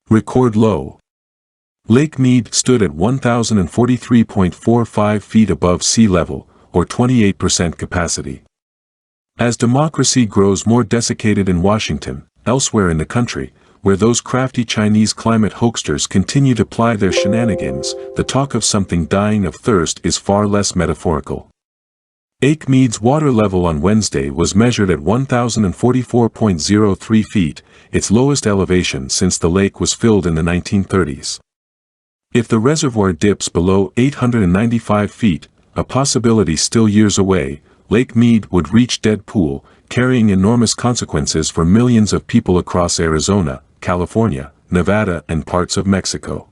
Record low. Lake Mead stood at 1,043.45 feet above sea level, or 28% capacity. As democracy grows more desiccated in Washington, elsewhere in the country, where those crafty Chinese climate hoaxsters continue to ply their shenanigans, the talk of something dying of thirst is far less metaphorical. Lake Mead's water level on Wednesday was measured at 1,044.03 feet, its lowest elevation since the lake was filled in the 1930s. If the reservoir dips below 895 feet, a possibility still years away, Lake Mead would reach dead pool, carrying enormous consequences for millions of people across Arizona, California, Nevada and parts of Mexico.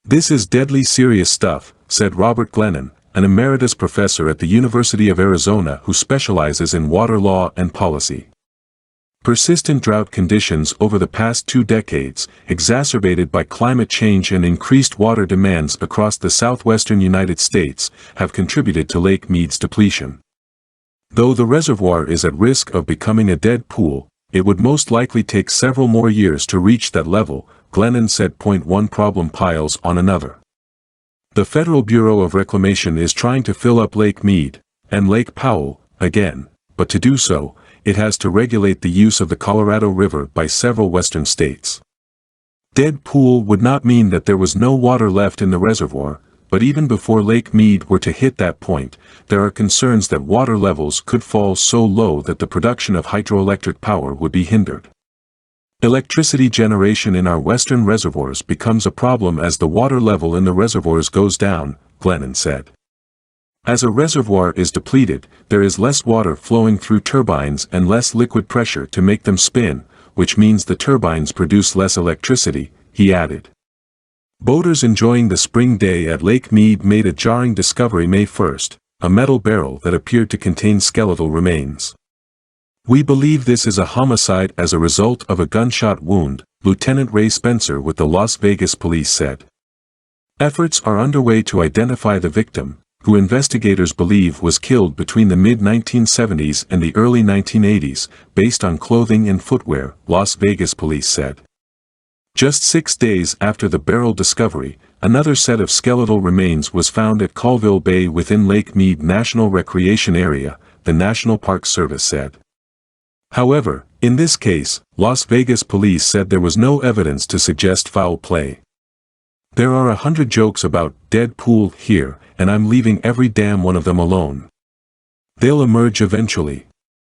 "This is deadly serious stuff," said Robert Glennon, an emeritus professor at the University of Arizona who specializes in water law and policy. Persistent drought conditions over the past 2 decades, exacerbated by climate change and increased water demands across the southwestern United States, have contributed to Lake Mead's depletion. Though the reservoir is at risk of becoming a dead pool, it would most likely take several more years to reach that level, Glennon said. One problem piles on another. The Federal Bureau of Reclamation is trying to fill up Lake Mead, and Lake Powell, again, but to do so, it has to regulate the use of the Colorado River by several western states. Dead pool would not mean that there was no water left in the reservoir, but even before Lake Mead were to hit that point, there are concerns that water levels could fall so low that the production of hydroelectric power would be hindered. Electricity generation in our western reservoirs becomes a problem as the water level in the reservoirs goes down, Glennon said. As a reservoir is depleted, there is less water flowing through turbines and less liquid pressure to make them spin, which means the turbines produce less electricity, he added. Boaters enjoying the spring day at Lake Mead made a jarring discovery May 1, a metal barrel that appeared to contain skeletal remains. "We believe this is a homicide as a result of a gunshot wound," Lieutenant Ray Spencer with the Las Vegas police said. Efforts are underway to identify the victim, who investigators believe was killed between the mid-1970s and the early 1980s, based on clothing and footwear, Las Vegas police said. Just 6 days after the barrel discovery, another set of skeletal remains was found at Colville Bay within Lake Mead National Recreation Area, the National Park Service said. However, in this case, Las Vegas police said there was no evidence to suggest foul play. "There are 100 jokes about dead pool here, and I'm leaving every damn one of them alone. They'll emerge eventually."